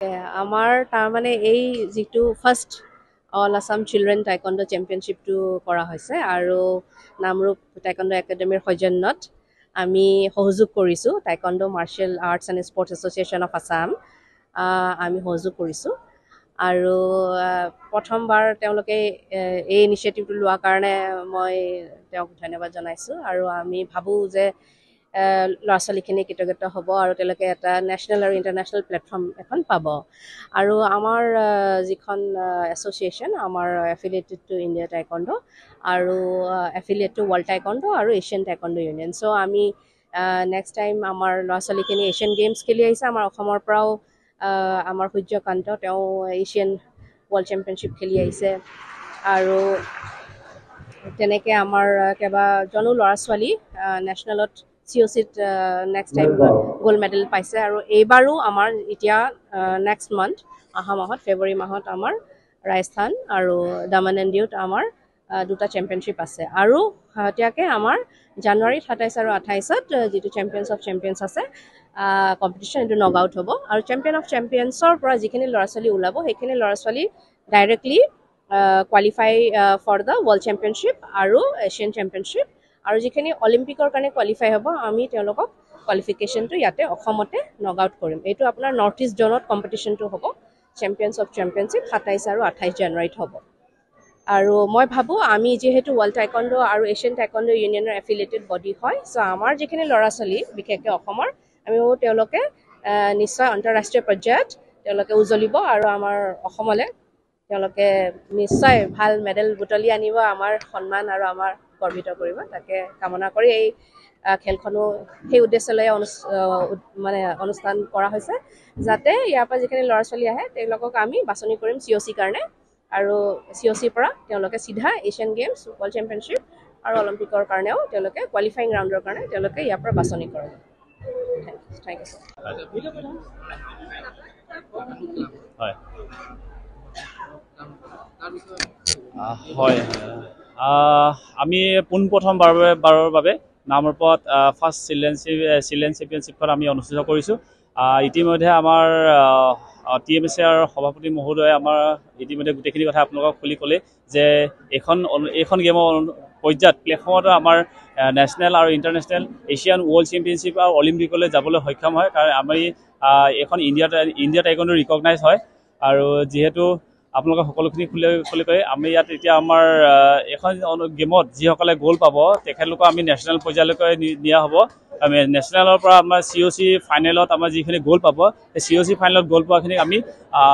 আমাৰ তাৰমানে এই যিটো ফাৰ্ষ্ট অল আছাম চিলড্ৰেন টাইকণ্ড চেম্পিয়নশ্বিপটো কৰা হৈছে আৰু নামৰূপ টাইকণ্ড একাডেমীৰ সৌজন্যত আমি সহযোগ কৰিছোঁ taekwondo martial arts and sports association of Assam আমি সহযোগ কৰিছোঁ আৰু প্ৰথমবাৰ তেওঁলোকে এই ইনিচিয়েটিভটো লোৱাৰ কাৰণে মই তেওঁক ধন্যবাদ জনাইছোঁ আৰু আমি ভাবোঁ যে ল'ৰা ছোৱালীখিনি কৃতজ্ঞত হ'ব আৰু তেওঁলোকে এটা নেশ্যনেল আৰু ইণ্টাৰনেশ্যনেল প্লেটফৰ্ম এখন পাব আৰু আমাৰ যিখন এছ'চিয়েশ্যন আমাৰ এফিলিয়েটেড টু ইণ্ডিয়া টাইকণ্ড আৰু এফিলিয়েট টু ৱৰ্ল্ড টাইকণ্ড আৰু এছিয়ান টাইকণ্ড ইউনিয়ন চ' আমি নেক্সট টাইম আমাৰ ল'ৰা ছোৱালীখিনি এছিয়ান গেমছ খেলি আহিছে আমাৰ অসমৰ পৰাও আমাৰ সূৰ্যকান্ত তেওঁ এছিয়ান ৱৰ্ল্ড চেম্পিয়নশ্বিপ খেলি আহিছে আৰু তেনেকৈ আমাৰ কেইবাজনো ল'ৰা ছোৱালী নেশ্যনেলত COCত নেক্সট টাইম গ'ল্ড মেডেল পাইছে আৰু এইবাৰো আমাৰ এতিয়া নেক্সট মান্থ অহা মাহত ফেব্ৰুৱাৰী মাহত আমাৰ ৰাজস্থান আৰু দামান এণ্ড ডিউত আমাৰ দুটা চেম্পিয়নশ্বিপ আছে আৰু শেহতীয়াকৈ আমাৰ জানুৱাৰী 27 আৰু 28ত যিটো চেম্পিয়নছ অফ চেম্পিয়নছ আছে কম্পিটিশ্যন এইটো নগাঁৱত হ'ব আৰু চেম্পিয়ন অফ চেম্পিয়নছৰ পৰা যিখিনি ল'ৰা ছোৱালী ওলাব সেইখিনি ল'ৰা ছোৱালী directly qualify for the world championship আৰু এছিয়ান চেম্পিয়নশ্বিপ আৰু যিখিনি অলিম্পিকৰ কাৰণে কোৱালিফাই হ'ব আমি তেওঁলোকক কোৱালিফিকেশ্যনটো ইয়াতে অসমতে নগাঁৱত কৰিম এইটো আপোনাৰ নৰ্থ ইষ্ট জ'নত কম্পিটিশ্যনটো হ'ব চেম্পিয়নছ অফ চেম্পিয়নশ্বিপ 27 আৰু 28 জানুৱাৰীত হ'ব আৰু মই ভাবোঁ আমি যিহেতু ৱৰ্ল্ড টাইকণ্ড আৰু এছিয়ান টাইকণ্ড ইউনিয়নৰ এফিলিয়েটেড বডি হয় চ' আমাৰ যিখিনি ল'ৰা ছোৱালী বিশেষকৈ অসমৰ আমি তেওঁলোকে নিশ্চয় আন্তঃৰাষ্ট্ৰীয় পৰ্যায়ত তেওঁলোকে উজ্বলিব আৰু আমাৰ অসমলৈ তেওঁলোকে নিশ্চয় ভাল মেডেল বুটলি আনিব আমাৰ সন্মান আৰু আমাৰ গৰ্বিত কৰিব তাকে কামনা কৰি এই খেলখনো সেই উদ্দেশ্যলৈ মানে অনুষ্ঠান কৰা হৈছে যাতে ইয়াৰ পৰা যিখিনি ল'ৰা ছোৱালী আহে তেওঁলোকক আমি বাছনি কৰিম COC কাৰণে আৰু COCৰ পৰা তেওঁলোকে চিধা এছিয়ান গেমছ ৱৰ্ল্ড চেম্পিয়নশ্বিপ আৰু অলিম্পিকৰ কাৰণেও তেওঁলোকে কোৱালিফাইং ৰাউণ্ডৰ কাৰণে তেওঁলোকে ইয়াৰ পৰা বাছনি কৰে থেংক ইউ হয় হয় আমি পোনপ্ৰথমবাৰৰ বাবে নামৰূপত ফাৰ্ষ্ট চিলড্ৰেন চেম্পিয়নশ্বিপখন আমি অনুষ্ঠিত কৰিছোঁ ইতিমধ্যে আমাৰ TMCৰ সভাপতি মহোদয়ে আমাৰ ইতিমধ্যে গোটেইখিনি কথা আপোনালোকক খুলি ক'লে যে এইখন গেমৰ পৰ্যায়ত প্লেটফৰ্মতো আমাৰ নেশ্যনেল আৰু ইণ্টাৰনেশ্যনেল এছিয়ান ৱৰ্ল্ড চেম্পিয়নশ্বিপ আৰু অলিম্পিকলৈ যাবলৈ সক্ষম হয় কাৰণ আমি এইখন ইণ্ডিয়া টাইকণ্ড ৰিকগনাইজ হয় আৰু যিহেতু আপোনালোকে সকলোখিনি খুলি কয় আমি ইয়াত এতিয়া আমাৰ এখন গেমত যিসকলে গ'ল্ড পাব তেখেতলোকক আমি নেশ্যনেল পৰ্যায়লৈকে নিয়া হ'ব আমি নেশ্যনেলৰ পৰা আমাৰ COC ফাইনেলত আমাৰ যিখিনি গ'ল্ড পাব সেই COC ফাইনেলত গ'ল্ড পোৱাখিনিক আমি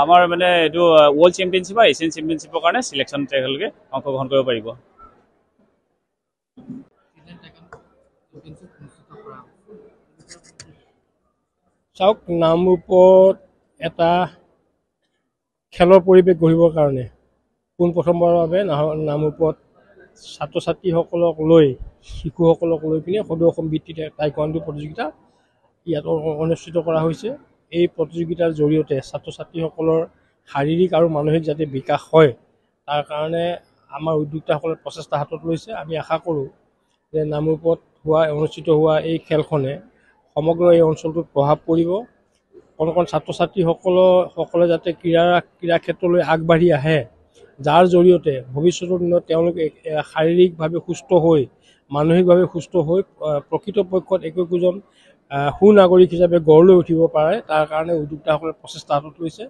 আমাৰ মানে এইটো ৱৰ্ল্ড চেম্পিয়নশ্বিপ বা এছিয়ান চেম্পিয়নশ্বিপৰ কাৰণে চিলেকশ্যন তেখেতলোকে অংশগ্ৰহণ কৰিব পাৰিব চাওক নামৰূপত এটা খেলৰ পৰিৱেশ গঢ়িবৰ কাৰণে পোনপ্ৰথমবাৰৰ বাবে নামৰূপত ছাত্ৰ ছাত্ৰীসকলক লৈ শিশুসকলক লৈ পিনে সদৌ অসম ভিত্তিত টাইকোৱাণ্ডো প্ৰতিযোগিতা ইয়াত অনুষ্ঠিত কৰা হৈছে এই প্ৰতিযোগিতাৰ জৰিয়তে ছাত্ৰ ছাত্ৰীসকলৰ শাৰীৰিক আৰু মানসিক যাতে বিকাশ হয় তাৰ কাৰণে আমাৰ উদ্যোক্তাসকলে প্ৰচেষ্টা হাতত লৈছে আমি আশা কৰোঁ যে নামৰূপত অনুষ্ঠিত হোৱা এই খেলখনে সমগ্ৰ এই অঞ্চলটোত প্ৰভাৱ পৰিব কণ ছাত্ৰ ছাত্ৰীসকলে যাতে ক্ৰীড়া ক্ষেত্ৰলৈ আগবাঢ়ি আহে যাৰ জৰিয়তে ভৱিষ্যতৰ দিনত তেওঁলোকে শাৰীৰিকভাৱে সুস্থ হৈ মানসিকভাৱে সুস্থ হৈ প্ৰকৃতপক্ষত একোজন সুনাগৰিক হিচাপে গঢ় লৈ উঠিব পাৰে তাৰ কাৰণে উদ্যোক্তাসকলে প্ৰচেষ্টা হাতত লৈছে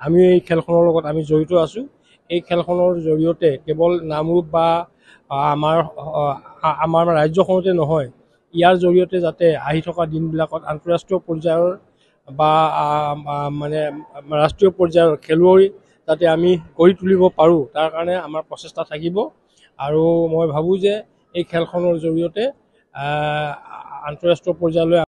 আমি এই খেলখনৰ লগত আমি জড়িত আছোঁ এই খেলখনৰ জৰিয়তে কেৱল নামৰূপ বা আমাৰ ৰাজ্যখনতে নহয় ইয়াৰ জৰিয়তে যাতে আহি থকা দিনবিলাকত আন্তঃৰাষ্ট্ৰীয় পৰ্যায়ৰ বা মানে ৰাষ্ট্ৰীয় পৰ্যায়ৰ খেলুৱৈ যাতে আমি গঢ়ি তুলিব পাৰোঁ তাৰ কাৰণে আমাৰ প্ৰচেষ্টা থাকিব আৰু মই ভাবোঁ যে এই খেলখনৰ জৰিয়তে আন্তঃৰাষ্ট্ৰীয় পৰ্যায়লৈ